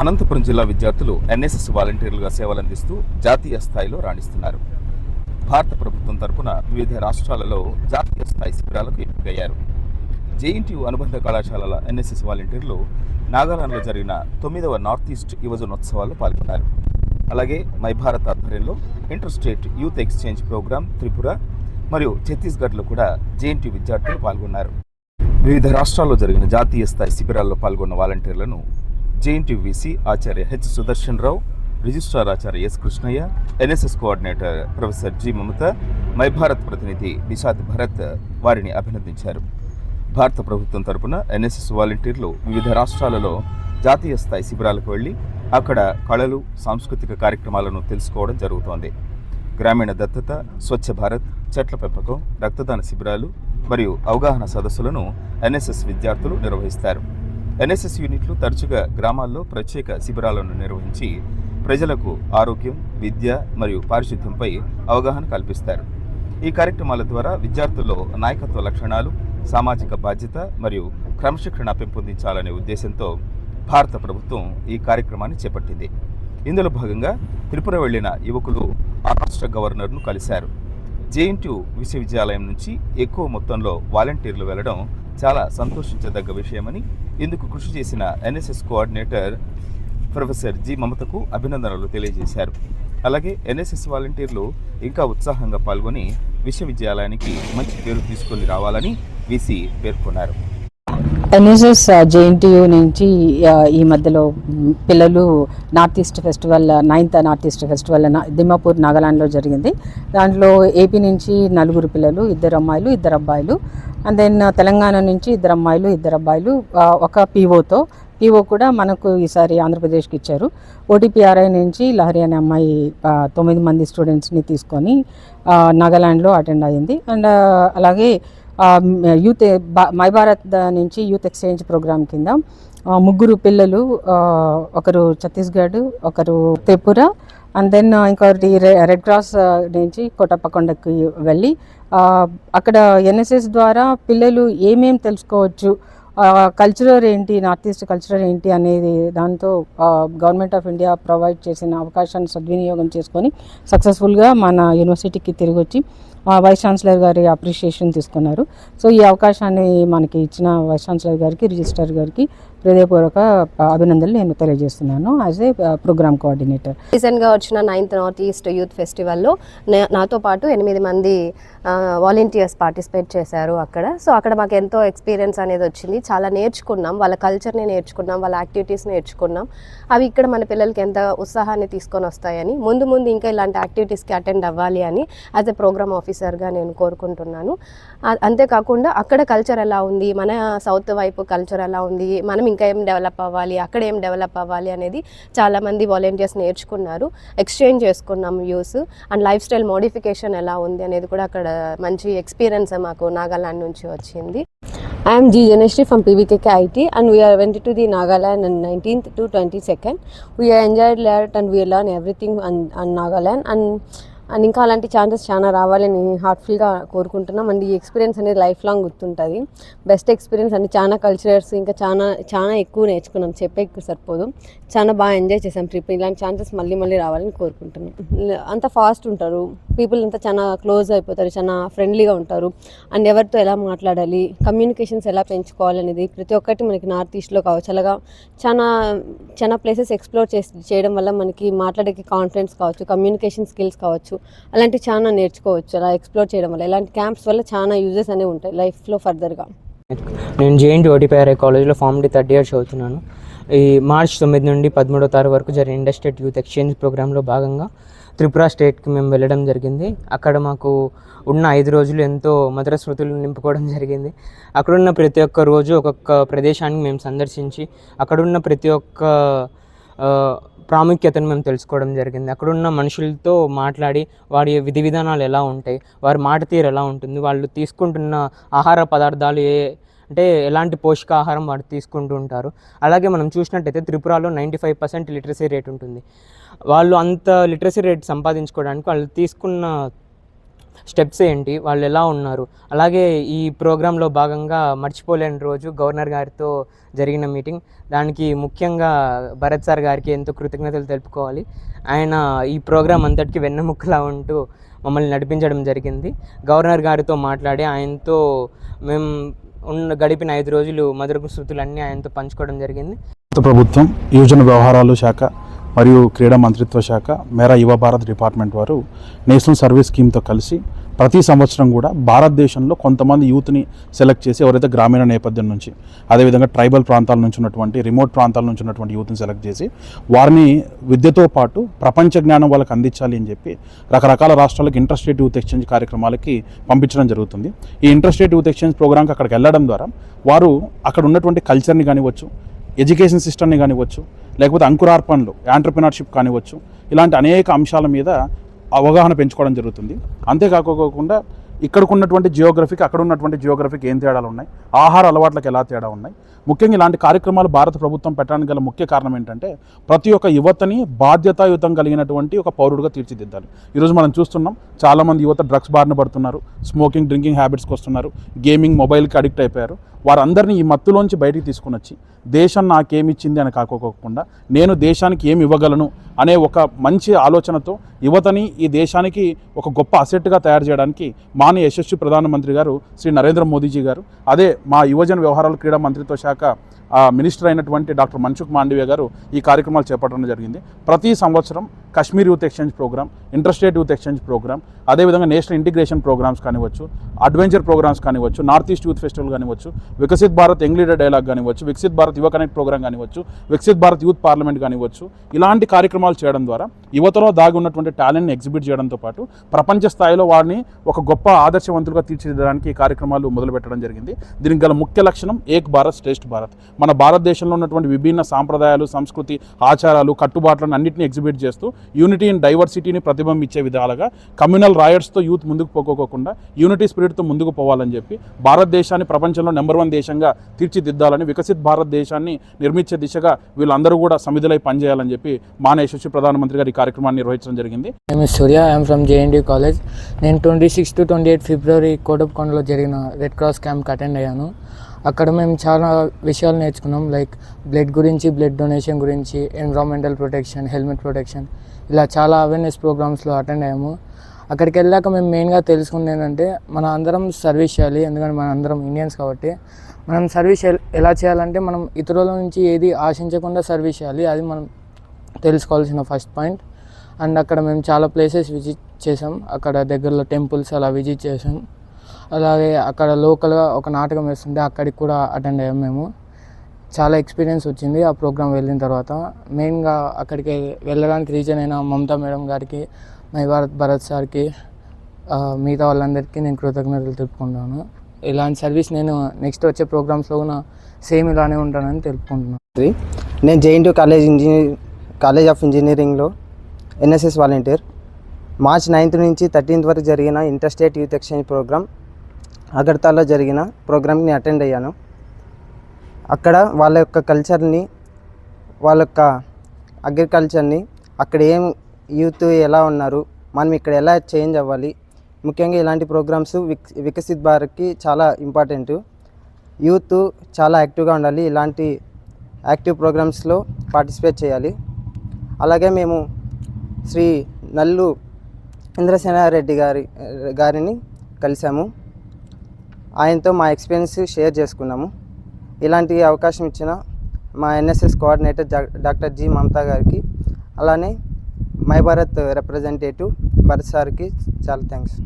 అనంతపురం జిల్లా విద్యార్థులు ఎన్ఎస్ఎస్ వాలంటీర్లుగా సేవలందిస్తూ జాతీయ స్థాయిలో రాణిస్తున్నారు. భారత ప్రభుత్వం తరపున వివిధ రాష్ట్రాలలో జాతీయ స్థాయి శిబిరాలకు ఎంపికయ్యారు. జేఎన్టీయూ అనుబంధ కళాశాలల ఎన్ఎస్ఎస్ వాలంటీర్లు నాగాలాండ్లో జరిగిన 9వ నార్త్ ఈస్ట్ యువజనోత్సవాల్లో పాల్గొన్నారు. అలాగే మై భారత్ ఆధ్వర్యంలో inter state youth exchange program Tripura మరియు ఛత్తీస్గఢ్లో కూడా జేఎన్టీయూ విద్యార్థులు పాల్గొన్నారు. వివిధ రాష్ట్రాల్లో జరిగిన జాతీయ స్థాయి శిబిరాల్లో పాల్గొన్న వాలంటీర్లను జేఎన్టీయూ వీసీ ఆచార్య హెచ్ సుదర్శన్ రావు, రిజిస్ట్రార్ ఆచార్య S Krishnaiah, NSS coordinator professor G Mamata, my Bharat ప్రతినిధి నిషాద్ భరత్ వారిని అభినందించారు. భారత ప్రభుత్వం తరపున ఎన్ఎస్ఎస్ వాలంటీర్లు వివిధ రాష్ట్రాలలో జాతీయ స్థాయి శిబిరాలకు వెళ్లి అక్కడ కళలు, సాంస్కృతిక కార్యక్రమాలను తెలుసుకోవడం జరుగుతోంది. గ్రామీణ దత్తత, స్వచ్ఛ భారత్, చెట్ల పెంపకం, రక్తదాన శిబిరాలు మరియు అవగాహన సదస్సులను ఎన్ఎస్ఎస్ విద్యార్థులు నిర్వహిస్తారు. ఎన్ఎస్ఎస్ యూనిట్లు తరచుగా గ్రామాల్లో ప్రత్యేక శిబిరాలను నిర్వహించి ప్రజలకు ఆరోగ్యం, విద్య మరియు పారిశుద్ధ్యంపై అవగాహన కల్పిస్తారు. ఈ కార్యక్రమాల ద్వారా విద్యార్థుల్లో నాయకత్వ లక్షణాలు, సామాజిక బాధ్యత మరియు క్రమశిక్షణ పెంపొందించాలనే ఉద్దేశంతో భారత ప్రభుత్వం ఈ కార్యక్రమాన్ని చేపట్టింది. ఇందులో భాగంగా త్రిపుర వెళ్లిన యువకులు ఆ రాష్ట్ర గవర్నర్ను కలిశారు. జేఎన్టీయూ విశ్వవిద్యాలయం నుంచి ఎక్కువ మొత్తంలో వాలంటీర్లు వెళ్లడం చాలా సంతోషించదగ్గ విషయమని, ఇందుకు కృషి చేసిన ఎన్ఎస్ఎస్ కోఆర్డినేటర్ ప్రొఫెసర్ జి మమతకు అభినందనలు తెలియజేశారు. అలాగే ఎన్ఎస్ఎస్ వాలంటీర్లు ఇంకా ఉత్సాహంగా పాల్గొని విశ్వవిద్యాలయానికి మంచి పేరు తీసుకొని రావాలని వీసీ పేర్కొన్నారు. ఎన్ఎస్ఎస్ జేఎన్టీయూ నుంచి ఈ మధ్యలో పిల్లలు north east festival 9th north east festival Dimapur నాగాలాండ్లో జరిగింది. దాంట్లో ఏపీ నుంచి 4 పిల్లలు, 2 అమ్మాయిలు 2 అబ్బాయిలు, అండ్ దెన్ తెలంగాణ నుంచి 2 అమ్మాయిలు 2 అబ్బాయిలు, ఒక పీఓ కూడా మనకు ఈసారి ఆంధ్రప్రదేశ్కి ఇచ్చారు. ఓటీపీఆర్ఐ నుంచి లహరి అనే అమ్మాయి 9 మంది స్టూడెంట్స్ని తీసుకొని నాగాలాండ్లో అటెండ్ అయ్యింది. అండ్ అలాగే యూత్ మై భారత్ నుంచి యూత్ ఎక్స్చేంజ్ ప్రోగ్రామ్ కింద 3 పిల్లలు, ఒకరు ఛత్తీస్గఢ్, ఒకరు త్రిపుర, అండ్ దెన్ ఇంకొకటి రెడ్ క్రాస్ నుంచి కోటప్పకొండకి వెళ్ళి అక్కడ ఎన్ఎస్ఎస్ ద్వారా పిల్లలు ఏమేమి తెలుసుకోవచ్చు, కల్చరల్ ఏంటి, నార్త్ ఈస్ట్ కల్చరల్ ఏంటి అనేది దాంతో గవర్నమెంట్ ఆఫ్ ఇండియా ప్రొవైడ్ చేసిన అవకాశాన్ని సద్వినియోగం చేసుకొని సక్సెస్ఫుల్గా మన యూనివర్సిటీకి తిరిగి వచ్చి వైస్ ఛాన్సలర్ గారి అప్రిషియేషన్ తీసుకున్నారు. సో ఈ అవకాశాన్ని మనకి ఇచ్చిన వైస్ ఛాన్సలర్ గారికి, రిజిస్ట్రార్ గారికి హృదయపూర్వక అభినందనలు నేను తెలియజేస్తున్నాను యాజ్ ఏ ప్రోగ్రామ్ కోఆర్డినేటర్. రీసెంట్గా వచ్చిన 9th నార్త్ ఈస్ట్ యూత్ ఫెస్టివల్లో నాతో పాటు 8 మంది వాలంటీర్స్ పార్టిసిపేట్ చేశారు అక్కడ. సో అక్కడ మాకు ఎంతో ఎక్స్పీరియన్స్ అనేది వచ్చింది. చాలా నేర్చుకున్నాం, వాళ్ళ కల్చర్ని నేర్చుకున్నాం, వాళ్ళ యాక్టివిటీస్ నేర్చుకున్నాం. అవి ఇక్కడ మన పిల్లలకి ఎంత ఉత్సాహాన్ని తీసుకొని వస్తాయని, ముందు ఇంకా ఇలాంటి యాక్టివిటీస్కి అటెండ్ అవ్వాలి అని యాజ్ ఎ ప్రోగ్రామ్ ఆఫీసర్గా నేను కోరుకుంటున్నాను. అంతేకాకుండా అక్కడ కల్చర్ ఎలా ఉంది, మన సౌత్ వైపు కల్చర్ ఎలా ఉంది, మనం ఇంకా ఏం డెవలప్ అవ్వాలి, అక్కడ ఏం డెవలప్ అవ్వాలి అనేది చాలామంది వాలంటీర్స్ నేర్చుకున్నారు. ఎక్స్చేంజ్ చేసుకున్నాం views, and life style modification ఎలా ఉంది అనేది కూడా అక్కడ మంచి ఎక్స్పీరియన్స్ మాకు నాగాలాండ్ నుంచి వచ్చింది. I am G. Janeshri from PVKK IT, and we went to the Nagaland on 19th to 22nd. We enjoyed that and we learned everything on Nagaland, and ఇంకా అలాంటి ఛాన్సెస్ చాలా రావాలని హార్ట్ఫుల్గా కోరుకుంటున్నాం. అండ్ ఈ ఎక్స్పీరియన్స్ అనేది లైఫ్ లాంగ్ గుర్తుంటుంది. Best experience అని చాలా కల్చరల్స్ ఇంకా చాలా ఎక్కువ నేర్చుకున్నాం, చెప్పే ఎక్కువ సరిపోదు. చాలా బాగా ఎంజాయ్ చేసాం ట్రిప్. ఇలాంటి ఛాన్సెస్ మళ్ళీ రావాలని కోరుకుంటున్నాం. అంత ఫాస్ట్ ఉంటారు పీపుల్, అంతా చాలా క్లోజ్ అయిపోతారు, చాలా ఫ్రెండ్లీగా ఉంటారు. అండ్ ఎవరితో ఎలా మాట్లాడాలి, కమ్యూనికేషన్స్ ఎలా పెంచుకోవాలి అనేది ప్రతి ఒక్కటి మనకి నార్త్ ఈస్ట్లో కావచ్చు, అలాగా చాలా ప్లేసెస్ ఎక్స్ప్లోర్ చేయడం వల్ల మనకి మాట్లాడే కాన్ఫిడెన్స్ కావచ్చు, కమ్యూనికేషన్ స్కిల్స్ కావచ్చు, అలాంటివి చాలా నేర్చుకోవచ్చు. అలా ఎక్స్ప్లోర్ చేయడం వల్ల ఇలాంటి క్యాంప్స్ వల్ల చాలా యూజెస్ అనేవి ఉంటాయి లైఫ్లో ఫర్దర్గా. నేను జేఎన్టీయూ ఓటీపీఆర్ఐ కాలేజ్లో ఫార్మ్ డి 3rd ఇయర్ చదువుతున్నాను. ఈ మార్చ్ 9 నుండి 13వ తారీఖు వరకు జరిగిన ఇంటర్ స్టేట్ యూత్ ఎక్స్చేంజ్ ప్రోగ్రాంలో భాగంగా త్రిపుర స్టేట్కి మేము వెళ్ళడం జరిగింది. అక్కడ మాకు ఉన్న 5 రోజులు ఎంతో మధుర స్మృతులు నింపుకోవడం జరిగింది. అక్కడున్న ప్రతి ఒక్క రోజు ఒక్కొక్క ప్రదేశానికి మేము సందర్శించి అక్కడున్న ప్రతి ఒక్క ప్రాముఖ్యతను మేము తెలుసుకోవడం జరిగింది. అక్కడున్న మనుషులతో మాట్లాడి వారి విధి విధానాలు ఎలా ఉంటాయి, వారి మాట తీరు ఎలా ఉంటుంది, వాళ్ళు తీసుకుంటున్న ఆహార పదార్థాలు అంటే ఎలాంటి పోషకాహారం వారు తీసుకుంటూ ఉంటారు. అలాగే మనం చూసినట్టయితే త్రిపురలో 95% లిటరసీ రేట్ ఉంటుంది. వాళ్ళు అంత లిటరసీ రేట్ సంపాదించుకోవడానికి వాళ్ళు తీసుకున్న స్టెప్స్ ఏంటి, వాళ్ళు ఎలా ఉన్నారు. అలాగే ఈ ప్రోగ్రాంలో భాగంగా మర్చిపోలేని రోజు గవర్నర్ గారితో జరిగిన మీటింగ్, దానికి ముఖ్యంగా భరత్ సార్ గారికి ఎంతో కృతజ్ఞతలు తెలుపుకోవాలి. ఆయన ఈ ప్రోగ్రాం అంతటికి వెన్నెముక్కలా ఉంటూ మమ్మల్ని నడిపించడం జరిగింది. గవర్నర్ గారితో మాట్లాడి ఆయనతో మేము గడిపిన 5 రోజులు మధుర స్మృతులన్నీ ఆయనతో పంచుకోవడం జరిగింది. ప్రభుత్వం యువజన వ్యవహారాలు శాఖ మరియు క్రీడా మంత్రిత్వ శాఖ మేరా యువ భారత్ డిపార్ట్మెంట్ వారు నేషనల్ సర్వీస్ స్కీమ్తో కలిసి ప్రతి సంవత్సరం కూడా భారతదేశంలో కొంతమంది యూత్ని సెలెక్ట్ చేసి, ఎవరైతే గ్రామీణ నేపథ్యం నుంచి, అదేవిధంగా ట్రైబల్ ప్రాంతాల నుంచి ఉన్నటువంటి, రిమోట్ ప్రాంతాల నుంచి ఉన్నటువంటి యూత్ని సెలెక్ట్ చేసి వారిని విద్యతో పాటు ప్రపంచ జ్ఞానం వాళ్ళకి అందించాలి అని చెప్పి రకరకాల రాష్ట్రాలకు ఇంటర్ స్టేట్ యూత్ ఎక్స్చేంజ్ కార్యక్రమాలకి పంపించడం జరుగుతుంది. ఈ ఇంటర్ స్టేట్ యూత్ ఎక్స్చేంజ్ ప్రోగ్రామ్కి అక్కడికి వెళ్ళడం ద్వారా వారు అక్కడ ఉన్నటువంటి కల్చర్ని కానివ్వచ్చు, ఎడ్యుకేషన్ సిస్టమ్ని కానివ్వచ్చు, లేకపోతే అంకురార్పణలు, యాంటర్ప్రినర్షిప్ కానివ్వచ్చు, ఇలాంటి అనేక అంశాల మీద అవగాహన పెంచుకోవడం జరుగుతుంది. అంతేకాకుండా ఇక్కడికి ఉన్నటువంటి జియోగ్రఫీకి, అక్కడ ఉన్నటువంటి జియోగ్రఫీకి ఏం తేడాలు ఉన్నాయి, ఆహార అలవాట్లకు ఎలా తేడా ఉన్నాయి. ముఖ్యంగా ఇలాంటి కార్యక్రమాలు భారత ప్రభుత్వం పెట్టడానికి గల ముఖ్య కారణం ఏంటంటే ప్రతి ఒక్క యువతని బాధ్యతాయుతం కలిగినటువంటి ఒక పౌరుడుగా తీర్చిదిద్దాలి. ఈరోజు మనం చూస్తున్నాం, చాలామంది యువత డ్రగ్స్ బారిన పడుతున్నారు, స్మోకింగ్, డ్రింకింగ్ హ్యాబిట్స్కి వస్తున్నారు, గేమింగ్, మొబైల్కి అడిక్ట్ అయిపోయారు. వారందరినీ ఈ మత్తులోంచి బయటికి తీసుకుని వచ్చి దేశం నాకేమిచ్చింది అని కాకోకుండా నేను దేశానికి ఏమి ఇవ్వగలను అనే ఒక మంచి ఆలోచనతో యువతని ఈ దేశానికి ఒక గొప్ప అసెట్గా తయారు చేయడానికి మాననీయ యశస్వి ప్రధానమంత్రి గారు శ్రీ నరేంద్ర మోదీజీ గారు, అదే మా యువజన వ్యవహారాలు క్రీడా మంత్రిత్వ శాఖ మినిస్టర్ అయినటువంటి డాక్టర్ మన్సుఖ్ మాండవీయ గారు ఈ కార్యక్రమాలు చేపట్టడం జరిగింది. ప్రతి సంవత్సరం Kashmir youth exchange program, inter state youth exchange program, అదేవిధంగా నేషనల్ ఇంటిగ్రేషన్ ప్రోగ్రామ్స్ కానివచ్చు, అడ్వెంచర్ ప్రోగ్రామ్స్ కానివచ్చు, నార్త్ ఈస్ట్ యూత్ ఫెస్టివల్ కానివచ్చు, Viksit Bharat young leader dialogue కానివచ్చు, వికసిత్ భారత్ యువ కనెక్ట్ ప్రోగ్రామ్ కానివచ్చు, వికసిత్ భారత్ యూత్ పార్లమెంట్ కానివచ్చు, ఇలాంటి కార్యక్రమాలు చేయడం ద్వారా యువతలో దాగి ఉన్నటువంటి టాలెంట్ని ఎగ్జిబిట్ చేయడంతో పాటు ప్రపంచ స్థాయిలో వారిని ఒక గొప్ప ఆదర్శవంతులుగా తీర్చిదిద్దడానికి ఈ కార్యక్రమాలు మొదలుపెట్టడం జరిగింది. దీనికి గల ముఖ్య లక్షణం ఏక్ భారత్ శ్రేష్ఠ భారత్. మన భారతదేశంలో ఉన్నటువంటి విభిన్న సాంప్రదాయాలు, సంస్కృతి, ఆచారాలు, కట్టుబాట్లను అన్నింటినీ ఎగ్జిబిట్ చేస్తూ యూనిటీ అండ్ డైవర్సిటీని ప్రతిబింబించే విధాలుగా కమ్యూనల్ రాయట్స్తో యూత్ ముందుకు పోకోకుండా యూనిటీ స్పిరిట్తో ముందుకు పోవాలని చెప్పి భారతదేశాన్ని ప్రపంచంలో నెంబర్ 1 దేశంగా తీర్చిదిద్దాలని, వికసిత్ భారతదేశాన్ని నిర్మించే దిశగా వీళ్ళందరూ కూడా సమిధులై పనిచేయాలని చెప్పి మాననీయ యశస్వి ప్రధానమంత్రి గారు ఈ కార్యక్రమాన్ని నిర్వహించడం జరిగింది. సూర్య, ఐఎమ్ ఫ్రమ్ JNTU కాలేజ్. నేను 26 to 28 ఫిబ్రవరి కోటప్పకొండలో జరిగిన రెడ్ క్రాస్ క్యాంప్కి అటెండ్ అయ్యాను. అక్కడ మేము చాలా విషయాలు నేర్చుకున్నాం. లైక్ బ్లడ్ గురించి, బ్లడ్ డొనేషన్ గురించి, ఎన్విరాన్మెంటల్ ప్రొటెక్షన్, హెల్మెట్ ప్రొటెక్షన్, ఇలా చాలా అవేర్నెస్ ప్రోగ్రామ్స్లో అటెండ్ అయ్యాము. అక్కడికి వెళ్ళాక మేము మెయిన్గా తెలుసుకుంది ఏంటంటే మన అందరం సర్వీస్ చేయాలి. ఎందుకంటే మన అందరం ఇండియన్స్ కాబట్టి మనం సర్వీస్ ఎలా చేయాలంటే మనం ఇతరుల నుంచి ఏది ఆశించకుండా సర్వీస్ చేయాలి. అది మనం తెలుసుకోవాల్సిన ఫస్ట్ పాయింట్. అండ్ అక్కడ మేము చాలా ప్లేసెస్ విజిట్ చేసాం. అక్కడ దగ్గరలో టెంపుల్స్ అలా విజిట్ చేసాం. అలాగే అక్కడ లోకల్గా ఒక నాటకం వేస్తుంటే అక్కడికి కూడా అటెండ్ అయ్యాం మేము. చాలా ఎక్స్పీరియన్స్ వచ్చింది ఆ ప్రోగ్రామ్ వెళ్ళిన తర్వాత. మెయిన్గా అక్కడికి వెళ్ళడానికి రీజన్ అయిన మమతా మేడం గారికి, మై భారత్ భరత్ సార్కి, మిగతా వాళ్ళందరికీ నేను కృతజ్ఞతలు తెలుపుకుంటున్నాను. ఇలాంటి సర్వీస్ నేను నెక్స్ట్ వచ్చే ప్రోగ్రామ్స్లో కూడా సేమ్ ఇలానే ఉంటానని తెలుపుకుంటున్నాను. నేను JNTU కాలేజ్ ఆఫ్ ఇంజనీరింగ్లో NSS వాలంటీర్. మార్చ్ 9th నుంచి 13th వరకు జరిగిన inter state youth exchange program అగర్తలాలో జరిగిన ప్రోగ్రామ్ని అటెండ్ అయ్యాను. అక్కడ వాళ్ళ యొక్క కల్చర్ని, వాళ్ళ యొక్క అగ్రికల్చర్ని, అక్కడ ఏం యూత్ ఎలా ఉన్నారు, మనం ఇక్కడ ఎలా చేంజ్ అవ్వాలి, ముఖ్యంగా ఇలాంటి ప్రోగ్రామ్స్ వికసిత్ భారత్కి చాలా ఇంపార్టెంట్. యూత్ చాలా యాక్టివ్గా ఉండాలి, ఇలాంటి యాక్టివ్ ప్రోగ్రామ్స్లో పార్టిసిపేట్ చేయాలి. అలాగే మేము శ్రీ నల్లు ఇంద్రసేనారెడ్డి గారిని కలిసాము. ఆయనతో మా ఎక్స్పీరియన్స్ షేర్ చేసుకున్నాము. ఇలాంటి అవకాశం ఇచ్చిన మా NSS coordinator doctor G Mamata గారికి, అలానే మై భారత్ రిప్రజెంటేటివ్ భరత్ సార్కి చాలా థ్యాంక్స్.